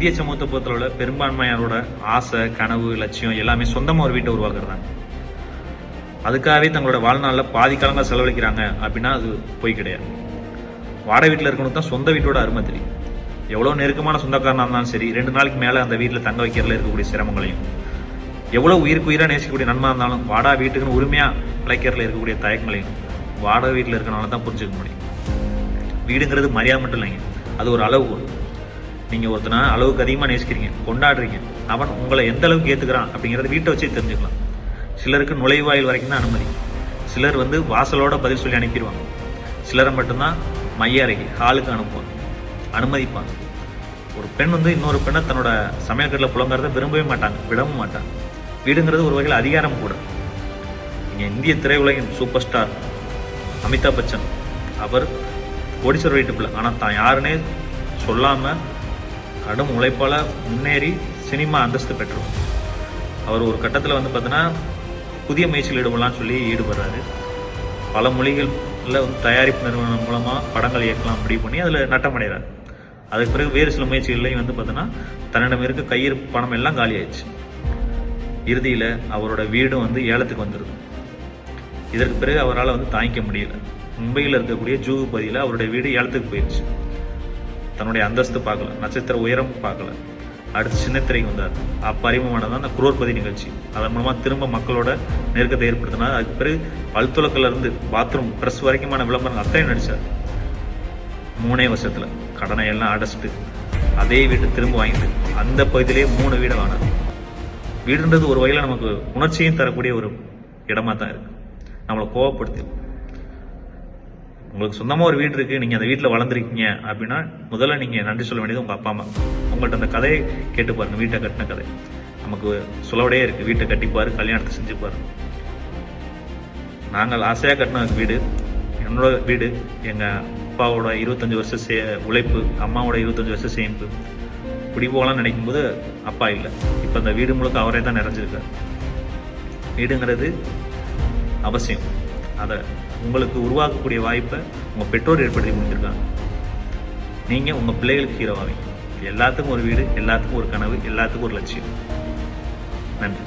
இந்திய சமூகத்தை பொறுத்தளவுல பெரும்பான்மையாரோட ஆசை, கனவு, லட்சியம் எல்லாமே சொந்தமாக ஒரு வீட்டை உருவாக்குறதாங்க. அதுக்காகவே தங்களோட வாழ்நாளில் பாதி காலங்கள் செலவழிக்கிறாங்க அப்படின்னா அது போய் கிடையாது. வாடகை வீட்டில் இருக்கணும் தான் சொந்த வீட்டோட அருமை தெரியும். எவ்வளோ நெருக்கமான சொந்தக்காரனாக இருந்தாலும் சரி, 2 நாளைக்கு மேலே அந்த வீட்டில் தங்க வைக்கிறதுல இருக்கக்கூடிய சிரமங்களையும், எவ்வளோ உயிருக்கு உயிராக நேசிக்கக்கூடிய நன்மை இருந்தாலும் வாடகை வீட்டுக்குன்னு உரிமையாக அழைக்கிறதுல இருக்கக்கூடிய தயக்கங்களையும் வாடகை வீட்டில் இருக்கனால தான் புரிஞ்சுக்க முடியும். வீடுங்கிறது மரியாதை மட்டும் இல்லைங்க, அது ஒரு அளவுகோல். நீங்கள் ஒருத்தனை அளவுக்கு அதிகமாக நேசிக்கிறீங்க, கொண்டாடுறீங்க, அவன் உங்களை எந்த அளவுக்கு ஏற்றுக்கிறான் அப்படிங்கிறத வீட்டை வச்சு தெரிஞ்சுக்கலாம். சிலருக்கு நுழைவாயில் வரைக்கும் தான் அனுமதி, சிலர் வாசலோட பதில் சொல்லி அனுப்பிடுவாங்க, சிலரை மட்டும்தான் மைய அறைக்கு ஹாலுக்கு அனுப்புவாங்க, அனுமதிப்பாங்க. ஒரு பெண் இன்னொரு பெண்ணை தன்னோட சமையல்கட்டில் புலங்கிறத விரும்பவே மாட்டாங்க, விடவும் மாட்டாங்க. வீடுங்கிறது ஒரு வகையில் அதிகாரம் கூட. நீங்கள் இந்திய திரையுலகின் சூப்பர் ஸ்டார் அமிதாப் பச்சன், அவர் கோடீஸ்வரர் வீட்டு பிள்ளை, ஆனால் தான் யாருன்னே சொல்லாமல் கடும் உழைப்பால் முன்னேறி சினிமா அந்தஸ்து பெற்றுருவார். அவர் ஒரு கட்டத்தில் பார்த்தீங்கன்னா புதிய முயற்சியில் ஈடுபடலாம்னு சொல்லி ஈடுபடுறாரு. பல மொழிகளில் தயாரிப்பு நிறுவனம் மூலமாக படங்கள் இயக்கலாம் முடிவு பண்ணி அதில் நட்டமடைகிறார். அதுக்கு பிறகு வேறு சில முயற்சிகள்லையும் பார்த்தீங்கன்னா தன்னிடம் இருக்க கையிருப்பு பணம் எல்லாம் காலி ஆயிடுச்சு. இறுதியில் அவரோட வீடும் ஏலத்துக்கு வந்துடுது. இதற்கு பிறகு அவரால் தாங்கிக்க முடியல. மும்பையில் இருக்கக்கூடிய ஜூஹு பகுதியில் அவருடைய வீடு ஏலத்துக்கு போயிடுச்சு. தன்னுடைய அந்தஸ்து பார்க்கல, நட்சத்திர உயரம் பார்க்கல, அடுத்து சின்னத்திரைக்கு வந்தார். அப்போ அறிமுகமானதான் அந்த குரோர்பதி நிகழ்ச்சி. அதன் மூலமாக திரும்ப மக்களோட நெருக்கத்தை ஏற்படுத்தினார். அதுக்கு பிறகு பல்துலக்கிலிருந்து பாத்ரூம் ப்ரெஸ் வரைக்குமான விளம்பரங்கள் அத்தனை நடித்தார். 3 வருஷத்தில் கடனை எல்லாம் அடைச்சிட்டு அதே வீட்டை திரும்ப வாங்கிட்டு அந்த பகுதியிலே 3 வீடை வாங்கினார். வீடுன்றது ஒரு வகையில் நமக்கு உணர்ச்சியும் தரக்கூடிய ஒரு இடமா தான் இருக்கு. நம்மளை கோவப்படுத்தி, உங்களுக்கு சொந்தமாக ஒரு வீடு இருக்குது, நீங்கள் அந்த வீட்டில் வளர்ந்துருக்கீங்க அப்படின்னா முதல்ல நீங்கள் நன்றி சொல்ல வேண்டியது உங்கள் அப்பா அம்மா. உங்கள்கிட்ட அந்த கதையை கேட்டு பாருங்க, வீட்டை கட்டின கதை நமக்கு சொல்லவோடே இருக்குது. வீட்டை கட்டிப்பார், கல்யாணத்தை செஞ்சுப்பார். நாங்கள் ஆசையாக கட்டின வீடு, என்னோட வீடு, எங்கள் அப்பாவோட 25 வருஷம் உழைப்பு, அம்மாவோட 25 வருஷம் சேமிப்பு. இப்படி போகலான்னு நினைக்கும் போது அப்பா இல்லை. இப்போ அந்த வீடு முழுக்க அவரே தான் நிறைஞ்சிருக்கார். வீடுங்கிறது அவசியம். அதை உங்களுக்கு உருவாக்கக்கூடிய வாய்ப்பை உங்கள் பெற்றோர் ஏற்படுத்தி கொடுத்துருக்காங்க. நீங்கள் உங்கள் பிள்ளைகளுக்கு ஹீரோவாவீங்க. எல்லாத்துக்கும் ஒரு வீடு, எல்லாத்துக்கும் ஒரு கனவு, எல்லாத்துக்கும் ஒரு லட்சியம். நன்றி.